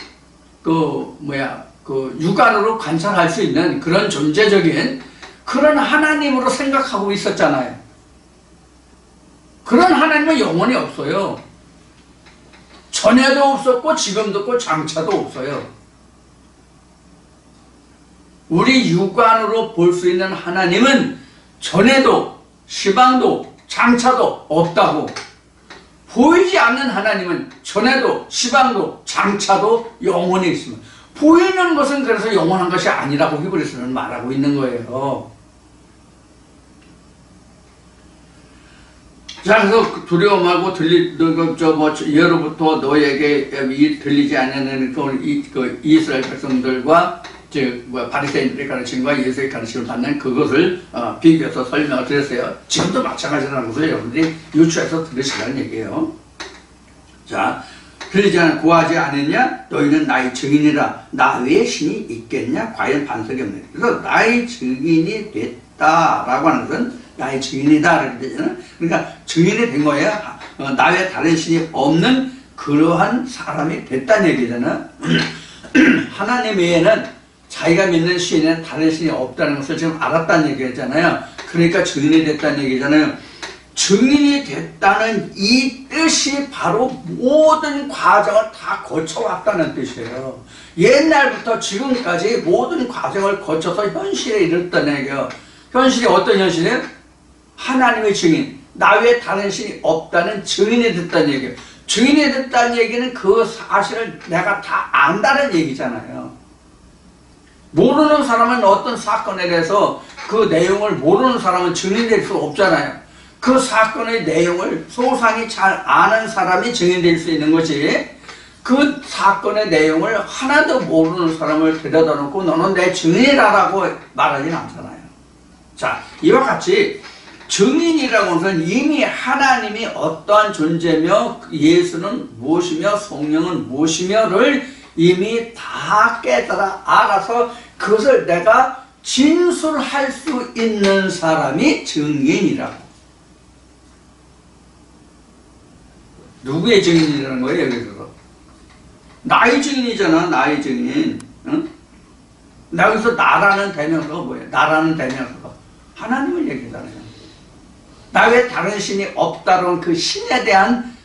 육안으로 관찰할 수 있는 그런 존재적인 그런 하나님으로 생각하고 있었잖아요. 그런 하나님은 영원히 없어요. 전에도 없었고 지금도 없고 장차도 없어요. 우리 육안으로 볼 수 있는 하나님은 전에도 시방도 장차도 없다고. 보이지 않는 하나님은 전에도 시방도 장차도 영원히 있습니다. 보이는 것은 그래서 영원한 것이 아니라고 히브리서는 말하고 있는 거예요. 자, 그래서 두려워 말고 예로부터 너에게 들리지 않는 이스라엘 백성들과 바리새인들의 가르침과 예수의 가르침을 받는 그것을 비교해서 설명을 드렸어요. 지금도 마찬가지라는 것을 여러분들이 유추해서 들으시라는 얘기예요. 자, 들리지 않아 구하지 않았냐? 너희는 나의 증인이라. 나 외에 신이 있겠냐? 과연 반석이 없네. 그래서 나의 증인이 됐다라고 하는 것은 나의 증인이다 이렇게 되잖아요. 그러니까 증인이 된 거예요. 나 외에 다른 신이 없는 그러한 사람이 됐다는 얘기잖아요. 하나님 외에는 자기가 믿는 신에는 다른 신이 없다는 것을 지금 알았다는 얘기잖아요. 그러니까 증인이 됐다는 얘기잖아요. 증인이 됐다는 이 뜻이 바로 모든 과정을 다 거쳐왔다는 뜻이에요. 옛날부터 지금까지 모든 과정을 거쳐서 현실에 이르렀다는 얘기예요. 현실이 어떤 현실이에요? 하나님의 증인, 나 외에 다른 신이 없다는 증인이 됐다는 얘기예요. 증인이 됐다는 얘기는 그 사실을 내가 다 안다는 얘기잖아요. 모르는 사람은 어떤 사건에 대해서 그 내용을 모르는 사람은 증인될 수 없잖아요. 그 사건의 내용을 소상히 잘 아는 사람이 증인될 수 있는 것이, 그 사건의 내용을 하나도 모르는 사람을 데려다 놓고 너는 내 증인이라고 말하진 않잖아요. 자, 이와 같이 증인이라고 하는 것은 이미 하나님이 어떠한 존재며 예수는 무엇이며 성령은 무엇이며를 이미 다 깨달아 알아서 그것을 내가 진술할 수 있는 사람이 증인이라고. 누구의 증인이라는 거예요, 여기서? 나의 증인이잖아, 나의 증인. 응? 여기서 나라는 대명사가 뭐예요? 나라는 대명사가 하나님을 얘기하잖아요. 나 외에 다른 신이 없다는 그 신에 대한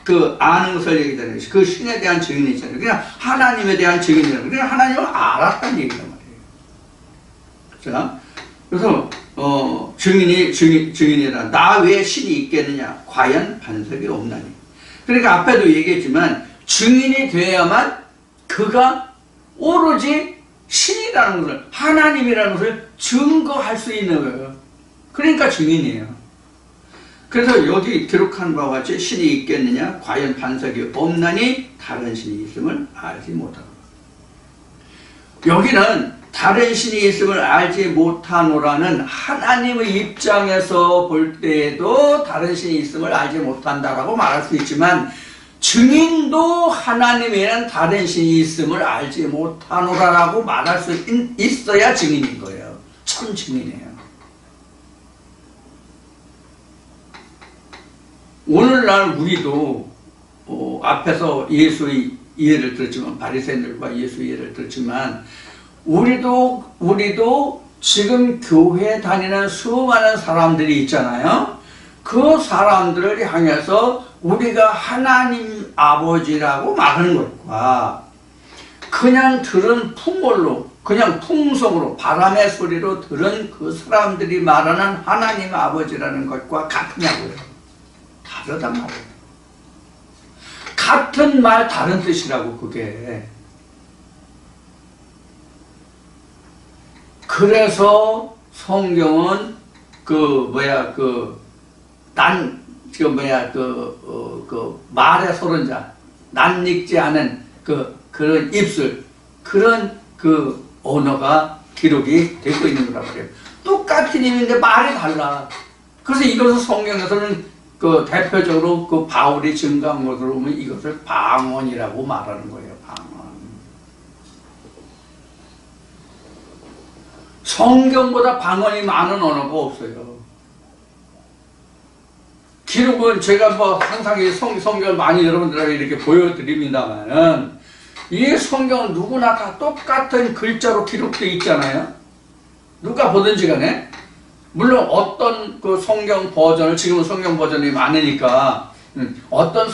그 아는 것을 얘기하잖아요. 그 신에 대한 증인이잖아요. 그냥 하나님에 대한 증인이잖아요. 그냥 하나님을 알았다는 얘기란 말이에요. 자, 그래서 증인이라 나 외에 신이 있겠느냐? 과연 반석이 없나니. 그러니까 앞에도 얘기했지만 증인이 되어야만 그가 오로지 신이라는 것을, 하나님이라는 것을 증거할 수 있는 거예요. 그러니까 증인이에요. 그래서 여기 기록한 바와 같이 신이 있겠느냐? 과연 반석이 없나니 다른 신이 있음을 알지 못하노라. 여기는 다른 신이 있음을 알지 못하노라는 하나님의 입장에서 볼 때에도 다른 신이 있음을 알지 못한다라고 말할 수 있지만 증인도 하나님에는 다른 신이 있음을 알지 못하노라라고 말할 수 있어야 증인인 거예요. 참 증인이에요. 오늘날 우리도 앞에서 예수의 예를 들었지만 바리새인들과 예수의 예를 들었지만 우리도 지금 교회 다니는 수많은 사람들이 있잖아요. 그 사람들을 향해서 우리가 하나님 아버지라고 말하는 것과 그냥 들은 풍월로, 그냥 풍성으로 바람의 소리로 들은 그 사람들이 말하는 하나님 아버지라는 것과 같으냐고요. 다르단 말이에요. 같은 말 다른 뜻이라고 그게. 그래서 성경은 말의 소른자, 낯익지 않은 그런 입술, 그런 언어가 기록이 되고 있는 거라고 그래요. 똑같은 의미인데 말이 달라. 그래서 이것을 성경에서는 대표적으로 바울이 증거한 것으로 보면 이것을 방언이라고 말하는 거예요. 방언. 성경보다 방언이 많은 언어가 없어요. 기록은 제가 항상 이 성경을 많이 여러분들에게 이렇게 보여드립니다만은 이 성경은 누구나 다 똑같은 글자로 기록되어 있잖아요. 누가 보든지 간에. 물론 어떤 성경 버전을, 지금은 성경 버전이 많으니까 어떤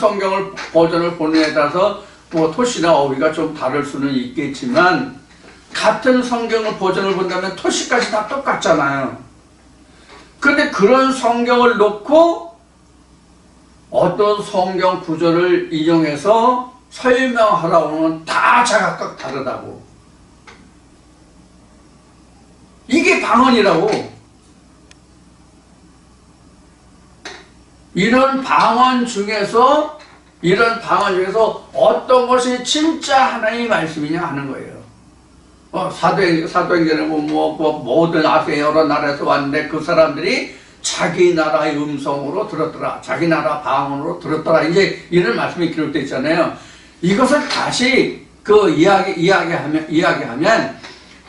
버전을 보느냐에 따라서 토시나 어휘가 좀 다를 수는 있겠지만 같은 성경을 버전을 본다면 토시까지 다 똑같잖아요. 그런데 그런 성경을 놓고 어떤 성경 구절을 인용해서 설명하라고 하면 다 자각각 다르다고. 이게 방언이라고. 이런 방언 중에서 어떤 것이 진짜 하나님의 말씀이냐 하는 거예요. 사도행전에 모든 아시아 여러 나라에서 왔는데 그 사람들이 자기 나라의 음성으로 들었더라. 자기 나라 방언으로 들었더라. 이제 이런 말씀이 기록되어 있잖아요. 이것을 다시 이야기하면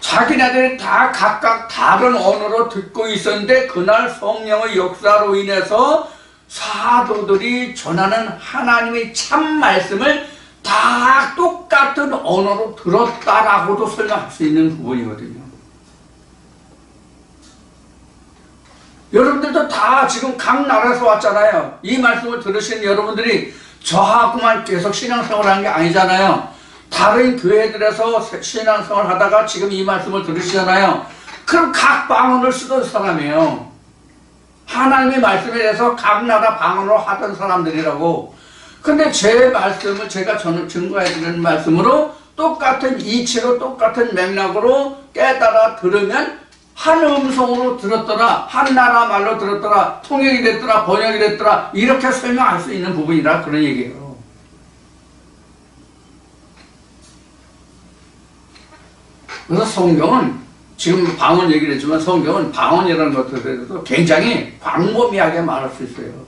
자기네들이 다 각각 다른 언어로 듣고 있었는데 그날 성령의 역사로 인해서 사도들이 전하는 하나님의 참 말씀을 다 똑같은 언어로 들었다라고도 설명할 수 있는 부분이거든요. 여러분들도 다 지금 각 나라에서 왔잖아요. 이 말씀을 들으신 여러분들이 저하고만 계속 신앙생활을 하는 게 아니잖아요. 다른 교회들에서 신앙생활을 하다가 지금 이 말씀을 들으시잖아요. 그럼 각 방언을 쓰던 사람이에요. 하나님의 말씀에 대해서 각 나라 방언으로 하던 사람들이라고. 근데 제 말씀을 제가 증거해드리는 말씀으로 똑같은 이치로 똑같은 맥락으로 깨달아 들으면 한 음성으로 들었더라, 한 나라 말로 들었더라, 통역이 됐더라, 번역이 됐더라, 이렇게 설명할 수 있는 부분이라 그런 얘기예요. 그래서 성경은 지금 방언 얘기를 했지만 성경은 방언이라는 것에 대해서도 굉장히 광범위하게 말할 수 있어요.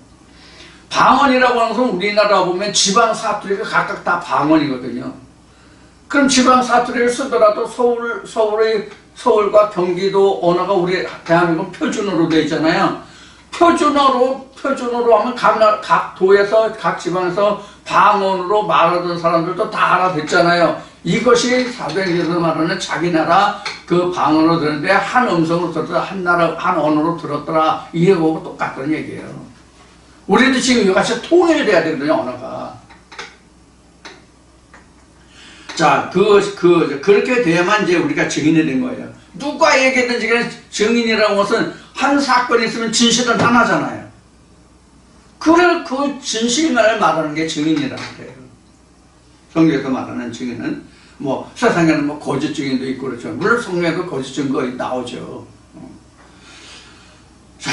방언이라고 하는 것은 우리나라 보면 지방 사투리가 각각 다 방언이거든요. 그럼 지방 사투리를 쓰더라도 서울과 경기도 언어가 우리 대한민국 표준어로 되어 있잖아요. 표준어로 하면 각 도에서 각 지방에서 방언으로 말하던 사람들도 다 알아듣잖아요. 이것이 사도행전에서 말하는 자기 나라 그 방언으로 들었는데 한 음성으로 들었더라, 한 언어로 들었더라, 이해하고 똑같다는 얘기예요. 우리도 지금 이같이 통일돼야 되거든요, 언어가. 자, 그렇게 돼야만 이제 우리가 증인이 된 거예요. 누가 얘기했든지 그냥 증인이라는 것은 한 사건이 있으면 진실은 하나잖아요. 그 진실만을 말하는 게 증인이라는 거예요. 성경에서 말하는 증인은 뭐 세상에는 뭐 거짓 증인도 있고 그렇죠. 물론 성경에도 거짓 증거 나오죠. 자,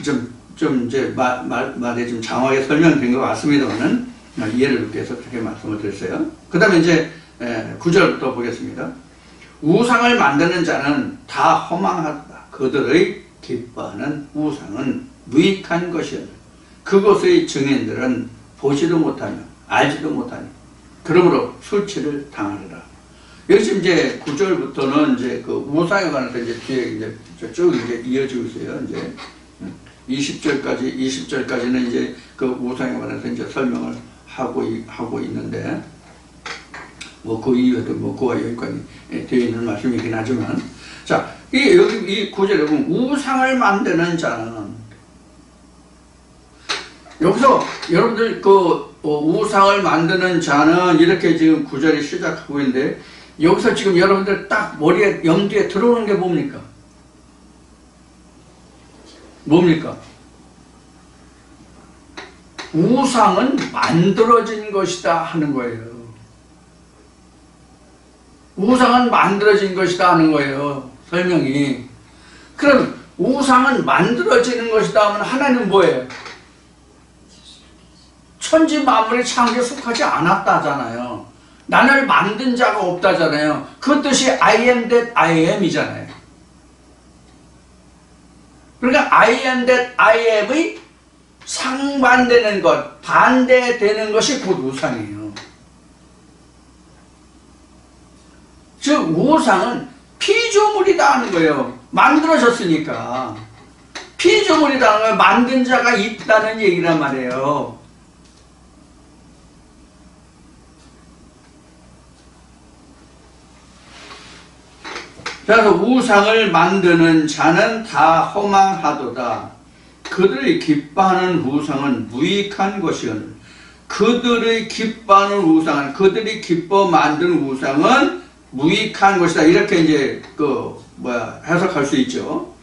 좀 이제 말이 좀 장황하게 설명된 것 같습니다만은 이해를 돕기 위해서 그렇게 말씀을 드렸어요. 그 다음에 이제 9절부터 보겠습니다. 우상을 만드는 자는 다 허망하다. 그들의 기뻐하는 우상은 무익한 것이었다. 그것의 증인들은 보지도 못하며 알지도 못하니 그러므로 술취를 당하리라. 여기 지금 이제 9절부터는 이제 그 우상에 관해서 이제 뒤에 이제 쭉 이제 이어지고 있어요. 이제 20절까지는 이제 그 우상에 관해서 이제 설명을 하고 있는데, 뭐 그 이후에도 뭐 그와 연관이 되어 있는 말씀이긴 하지만, 자, 여기 이 구절에 보면 우상을 만드는 자는, 여기서 여러분들 우상을 만드는 자는 이렇게 지금 구절이 시작하고 있는데, 여기서 지금 여러분들 딱 머리에 염두에 들어오는 게 뭡니까? 우상은 만들어진 것이다 하는 거예요. 우상은 만들어진 것이다 하는 거예요. 설명이. 그럼 우상은 만들어지는 것이다 하면 하나님은 뭐예요? 천지 만물의 창조에 속하지 않았다잖아요. 나를 만든 자가 없다잖아요. 그 뜻이 I am that I am 이잖아요. 그러니까 I am that I am의 상반되는 것, 반대되는 것이 곧 우상이에요. 즉 우상은 피조물이다 하는 거예요. 만들어졌으니까. 피조물이다 하는 거예요. 만든 자가 있다는 얘기란 말이에요. 그래서 우상을 만드는 자는 다 허망하도다. 그들이 기뻐하는 우상은 무익한 것이오늘. 그들이 기뻐하는 우상은, 그들이 기뻐 만든 우상은 무익한 것이다. 이렇게 이제 해석할 수 있죠.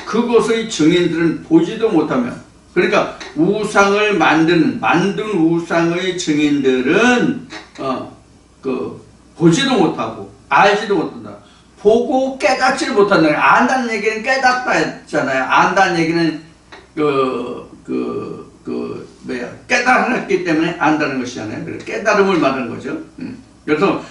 그것의 증인들은 보지도 못하며, 그러니까 우상을 만든 우상의 증인들은 보지도 못하고 알지도 못한다. 보고 깨닫지를 못한다. 안다는 얘기는 깨닫다 했잖아요. 안다는 얘기는 깨달았기 때문에 안다는 것이잖아요. 그래서 깨달음을 말하는 거죠. 그래서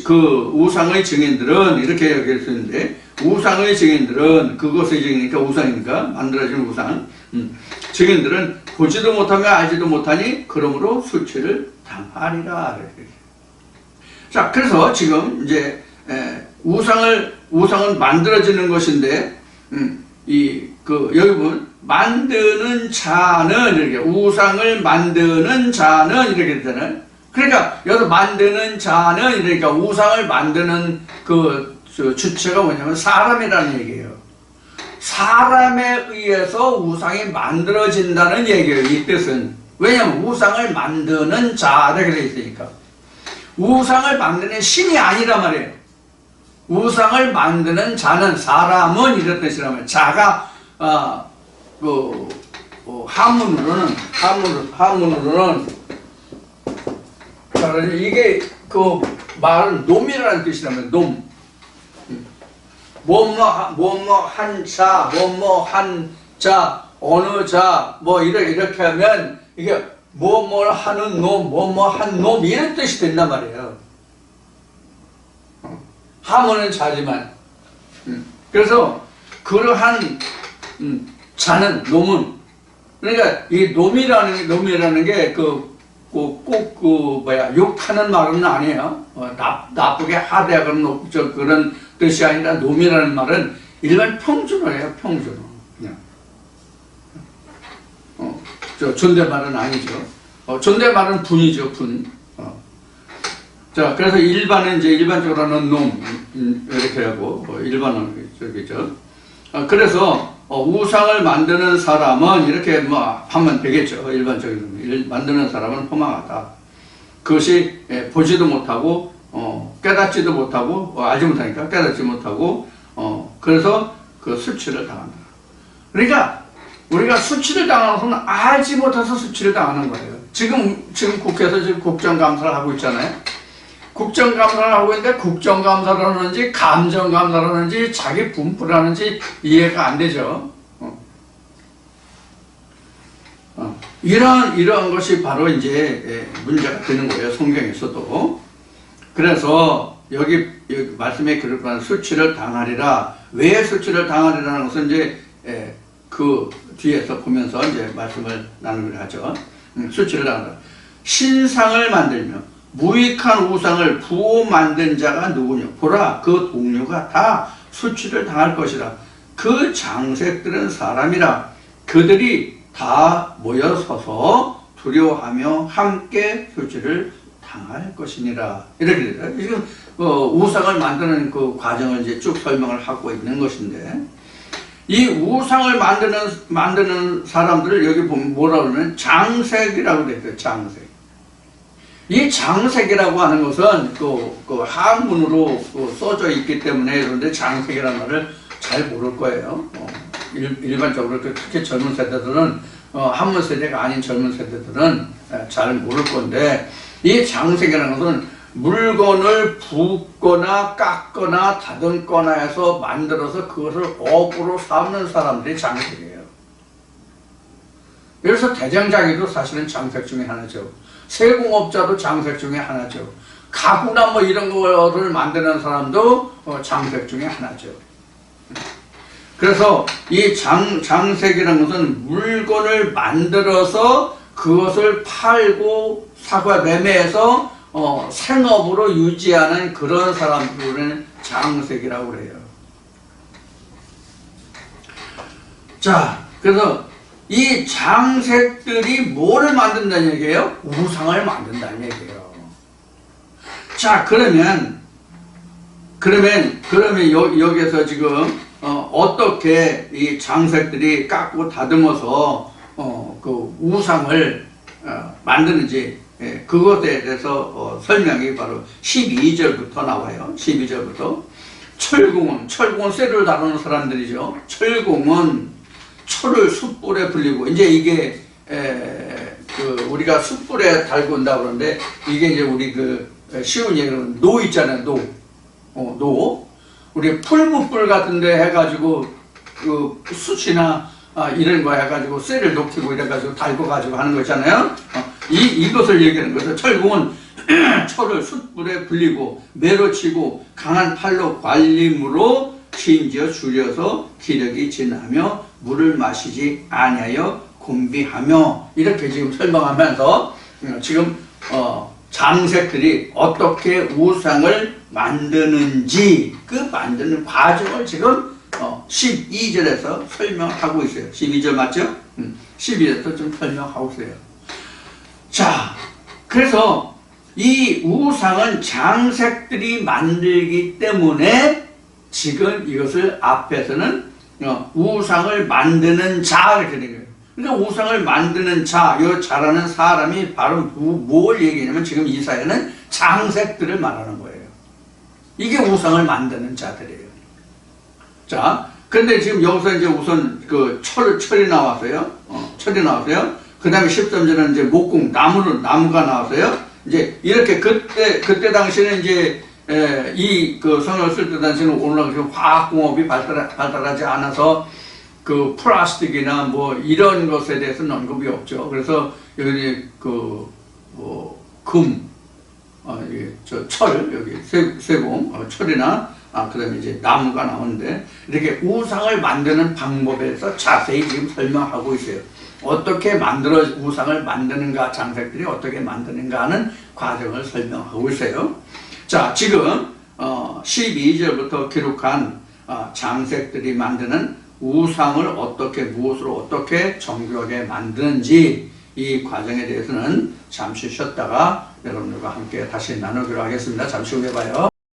그 우상의 증인들은 이렇게 얘기할 수 있는데, 우상의 증인들은, 그것의 증인이니까 우상이니까 만들어진 우상, 증인들은 보지도 못하며 알지도 못하니 그러므로 술취를 당하리라. 자, 그래서 지금 이제 우상은 만들어지는 것인데, 여기 보면 만드는 자는 이렇게, 우상을 만드는 자는 이렇게 되잖아요. 그러니까 여기서 만드는 자는, 그러니까 우상을 만드는 주체가 뭐냐면 사람이라는 얘기예요. 사람에 의해서 우상이 만들어진다는 얘기예요. 이 뜻은. 왜냐하면 우상을 만드는 자 이렇게 되어 있으니까. 우상을 만드는 신이 아니란 말이에요. 우상을 만드는 자는, 사람은 이런 뜻이란 말이에요. 자가 한문으로는 이게 말은 놈이라는 뜻이라면 놈. 뭐뭐 한 자, 뭐뭐 한 자, 어느 자, 뭐 이렇게 하면 이게 뭐뭐 하는 놈, 뭐뭐 한 놈 이런 뜻이 된단 말이에요. 하면은 자지만. 그래서 그러한 자는, 놈은, 그러니까 이 놈이라는 게 욕하는 말은 아니에요. 나쁘게 하대하거나 그런 뜻이 아니라 놈이라는 말은 일반 평준어예요, 평준어. 그냥. 존댓말은 아니죠. 존댓말은 분이죠, 분. 자, 그래서 일반은 이제 일반적으로는 놈, 이렇게 하고, 일반은 저기죠. 그래서, 우상을 만드는 사람은 이렇게 하면 되겠죠. 일반적인, 만드는 사람은 허망하다. 그것이 보지도 못하고, 깨닫지도 못하고, 알지 못하니까 깨닫지 못하고, 그래서 그 수치를 당한다. 그러니까, 우리가 수치를 당하는 것은 알지 못해서 수치를 당하는 거예요. 지금 국회에서 지금 국정감사를 하고 있잖아요. 국정감사를 하고 있는데 국정감사를 하는지 감정감사를 하는지 자기 분풀을 하는지 이해가 안 되죠. 이러한 것이 바로 이제 문제가 되는 거예요. 성경에서도. 그래서 여기 말씀에 그렇구나. 수치를 당하리라. 왜 수치를 당하리라는 것은 이제 그 뒤에서 보면서 이제 말씀을 나누기로 하죠. 수치를 당하리라. 신상을 만들며 무익한 우상을 부호 만든 자가 누구냐? 보라, 그 동료가 다 수치를 당할 것이라. 그 장색들은 사람이라. 그들이 다 모여서서 두려워하며 함께 수치를 당할 것이니라. 이렇게 되죠. 지금 우상을 만드는 그 과정을 이제 쭉 설명을 하고 있는 것인데, 이 우상을 만드는 사람들을 여기 보면 뭐라고 그러면 장색이라고 되어 있어요. 장색. 이 장색이라고 하는 것은 그 한문으로 써져 있기 때문에 그런데 장색이라는 말을 잘 모를 거예요. 일반적으로 특히 젊은 세대들은 한문 세대가 아닌 젊은 세대들은 잘 모를 건데, 이 장색이라는 것은 물건을 붓거나 깎거나 다듬거나 해서 만들어서 그것을 업으로 삼는 사람들이 장색이에요. 그래서 대장장이도 사실은 장색 중에 하나죠. 세공업자도 장색 중에 하나죠. 가구나 뭐 이런 거를 만드는 사람도 장색 중에 하나죠. 그래서 이 장색이라는 것은 물건을 만들어서 그것을 팔고 사과 매매해서 생업으로 유지하는 그런 사람들은 장색이라고 그래요. 자, 그래서 이 장색들이 뭐를 만든다는 얘기예요? 우상을 만든다는 얘기예요. 자, 그러면 여기서 지금 어떻게 이 장색들이 깎고 다듬어서 그 우상을 만드는지, 그것에 대해서 설명이 바로 12절부터 나와요. 12절부터. 철공은 쇠를 다루는 사람들이죠. 철공은 철을 숯불에 불리고, 이제 이게 우리가 숯불에 달고 온다 그러는데, 이게 이제 우리 쉬운 얘기는 노 있잖아요. 노. 우리 풀무불 같은데 해가지고 숯이나 이런 거 해가지고 쇠를 녹이고 이래가지고 달고 가지고 하는 거 있잖아요. 이것을 얘기하는 거죠. 철공은 철을 숯불에 불리고 매로 치고 강한 팔로 관림으로 심지어 줄여서 기력이 진하며 물을 마시지 아니하여 곤비하며, 이렇게 지금 설명하면서 지금 장색들이 어떻게 우상을 만드는지 그 만드는 과정을 지금 12절에서 설명하고 있어요. 12절 맞죠? 12절에서 좀 설명하고 있어요. 자, 그래서 이 우상은 장색들이 만들기 때문에 지금 이것을 앞에서는 우상을 만드는 자 이렇게 된 거예요. 그러니까 우상을 만드는 자, 이 자라는 사람이 바로 뭘 얘기냐면 지금 이사야는 장색들을 말하는 거예요. 이게 우상을 만드는 자들이에요. 자, 그런데 지금 여기서 이제 우선 그 철이 나왔어요. 철이 나왔어요. 그 다음에 13절은 이제 목공, 나무가 나왔어요. 이제 이렇게 그때 당시에는 이제 이 성경을 쓸 때 당시에는 오늘날 화학공업이 발달하지 않아서 그 플라스틱이나 뭐 이런 것에 대해서는 언급이 없죠. 그래서 여기 철, 여기 쇠공, 철이나 그 다음에 이제 나무가 나오는데, 이렇게 우상을 만드는 방법에 대해서 자세히 지금 설명하고 있어요. 어떻게 우상을 만드는가, 장색들이 어떻게 만드는가 하는 과정을 설명하고 있어요. 자, 지금 12절부터 기록한 장색들이 만드는 우상을 무엇으로 어떻게 정교하게 만드는지 이 과정에 대해서는 잠시 쉬었다가 여러분들과 함께 다시 나누기로 하겠습니다. 잠시 후에 봐요.